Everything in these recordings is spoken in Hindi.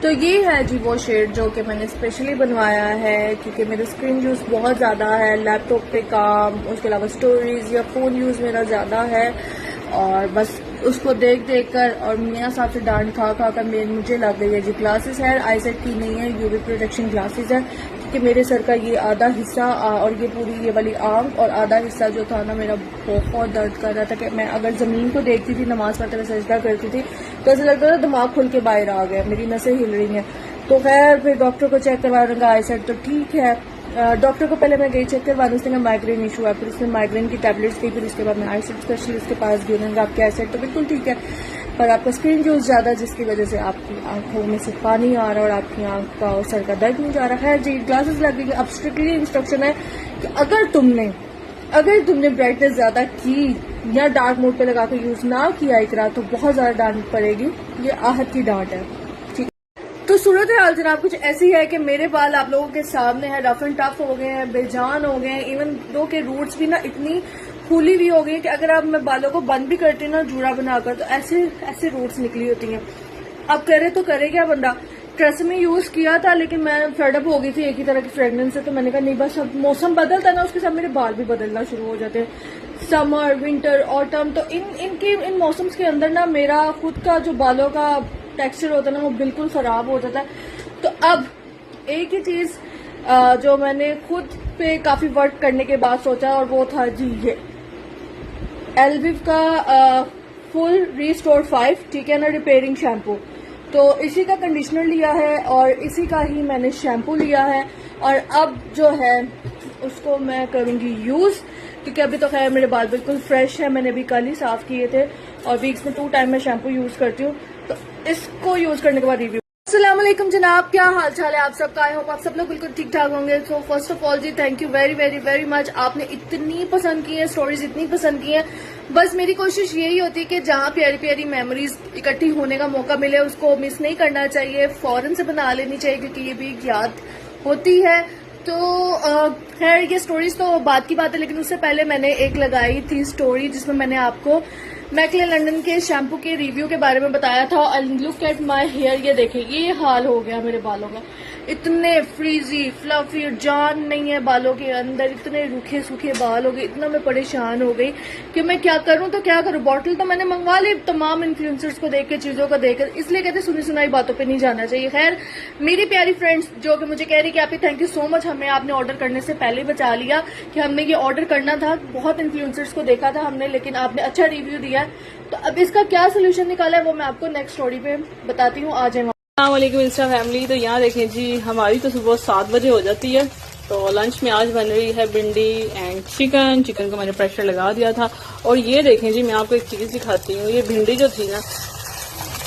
तो ये है जी वो शेड जो कि मैंने स्पेशली बनवाया है क्योंकि मेरा स्क्रीन यूज़ बहुत ज़्यादा है, लैपटॉप पे काम, उसके अलावा स्टोरीज या फ़ोन यूज़ मेरा ज़्यादा है और बस उसको देख देख कर और मियाँ साहब से डांट खा खा कर मुझे लग गई है जी ग्लासेस है, आईसेट की नहीं है, यूवी प्रोटेक्शन ग्लासेस है क्योंकि मेरे सर का ये आधा हिस्सा और ये पूरी ये वाली आंख और आधा हिस्सा जो था ना मेरा बहुत दर्द कर रहा था कि मैं अगर ज़मीन को देखती थी नमाज पढ़ते हुए सजदा करती थी तो ऐसा लगता था दिमाग खुल के बाहर आ गया, मेरी नसें हिल रही हैं। तो खैर फिर डॉक्टर को चेक करवा दूंगा, आईसेट तो ठीक है। डॉक्टर को पहले मैं गई चेक करवाने, उसने माइग्रेन इशू है, फिर उसने माइग्रेन की टैबलेट्स दी, फिर उसके बाद मैं आईसेट स्पेशलिस्ट के पास गई, उन्होंने आपकी आईसेट तो बिल्कुल ठीक है पर आपका स्क्रीन यूज ज़्यादा जिसकी वजह से आपकी आंखों में से पानी आ रहा है और आपकी आंख का और सर का दर्द नहीं जा रहा है जी। ग्लासेस लग गई। अब स्ट्रिक्टली इंस्ट्रक्शन है कि अगर तुमने ब्राइटनेस ज़्यादा की या डार्क मोड पे लगा कर यूज़ ना किया इकरा तो बहुत ज़्यादा डांट पड़ेगी, ये आहत की डांट है। तो सूरत हाल जनाब कुछ ऐसी है कि मेरे बाल आप लोगों के सामने है, रफ एंड टफ हो गए हैं, बेजान हो गए हैं, इवन दो के रूट्स भी ना इतनी फूली हुई हो गई कि अगर आप मैं बालों को बंद भी करती ना जूड़ा बनाकर तो ऐसे ऐसे रूट्स निकली होती हैं। अब करे तो करे क्या बंदा। ट्रेसमी यूज किया था लेकिन मैं फेडअप हो गई थी एक ही तरह की फ्रेगनेंस से, तो मैंने कहा नहीं बस अब मौसम बदलता ना उसके साथ मेरे बाल भी बदलना शुरू हो जाते हैं। समर, विंटर, ऑटम, तो इन मौसम्स के अंदर ना मेरा खुद का जो बालों का टेक्सचर होता है ना वो बिल्कुल खराब हो जाता है। तो अब एक ही चीज जो मैंने खुद पे काफी वर्क करने के बाद सोचा और वो था जी ये एलविव का फुल रिस्टोर 5, ठीक है ना, रिपेयरिंग शैम्पू। तो इसी का कंडीशनर लिया है और इसी का ही मैंने शैम्पू लिया है और अब जो है उसको मैं करूंगी यूज क्योंकि अभी तो खैर मेरे बाल बिल्कुल फ्रेश है, मैंने अभी कल ही साफ किए थे और वीक्स में 2 टाइम मैं शैम्पू यूज करती हूँ। तो इसको यूज करने के बाद रिव्यू। अस्सलाम वालेकुम जनाब, क्या हाल चाल है आप सबका? आई होप आप सब लोग बिल्कुल ठीक ठाक होंगे। So first of all ji thank you very very very much. आपने इतनी पसंद की है स्टोरीज, इतनी पसंद की है। बस मेरी कोशिश यही होती है कि जहाँ प्यारी प्यारी मेमोरीज इकट्ठी होने का मौका मिले उसको मिस नहीं करना चाहिए, फौरन से बना लेनी चाहिए क्योंकि ये भी एक याद होती है। तो खैर ये स्टोरीज तो बात की बात है लेकिन उससे पहले मैंने एक लगाई थी स्टोरी जिसमें मैंने आपको मैकले लंडन के शैम्पू के रिव्यू के बारे में बताया था। And look at my hair, ये देखिए ये हाल हो गया मेरे बालों का, इतने फ्रीजी फ्लफी, जान नहीं है बालों के अंदर, इतने रूखे सूखे बाल हो गए, इतना मैं परेशान हो गई कि मैं क्या करूं तो क्या करूं। बॉटल तो मैंने मंगवा ली तमाम इन्फ्लुएंसर्स को देख के, चीजों को देखकर, इसलिए कहते सुनी सुनाई बातों पे नहीं जाना चाहिए। खैर मेरी प्यारी फ्रेंड्स जो कि मुझे कह रही कि आप थैंक यू सो मच, हमें आपने ऑर्डर करने से पहले बचा लिया कि हमने ये ऑर्डर करना था, बहुत इन्फ्लुएंसर्स को देखा था हमने लेकिन आपने अच्छा रिव्यू दिया है। तो अब इसका क्या सोल्यूशन निकाला है वो मैं आपको नेक्स्ट स्टोरी पे बताती हूँ। आ जाए अस्सलामुअलैकुम इंस्टा फैमिली। तो यहाँ देखें जी हमारी तो सुबह 7 बजे हो जाती है। तो लंच में आज बन रही है भिंडी एंड चिकन को मैंने प्रेशर लगा दिया था। और ये देखें जी मैं आपको एक चीज़ दिखाती हूँ। ये भिंडी जो थी ना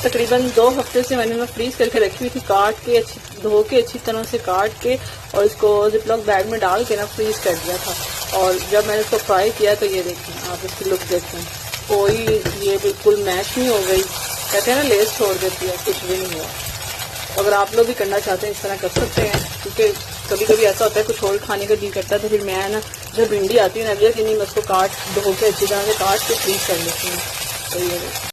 तकरीबन 2 हफ्ते से मैंने फ्रीज करके रखी हुई थी, काट के धो के अच्छी तरह से काट के और इसको जिपलॉक बैग में डाल के ना फ्रीज कर दिया था। और जब मैंने इसको फ्राई किया तो ये देखें आप इसकी लुक देखें, कोई ये बिल्कुल मैश नहीं हो गई, कहते हैं ना लेस छोड़ देती है, कुछ भी नहीं हुआ। अगर आप लोग भी करना चाहते हैं इस तरह कर सकते हैं क्योंकि कभी कभी ऐसा होता है कुछ और खाने का दिल करता है। तो फिर मैं ना जब भिंडी आती है ना अगले दिन मैं उसको धो के अच्छी तरह से काट के फ्रीज कर लेती हूँ। तो ये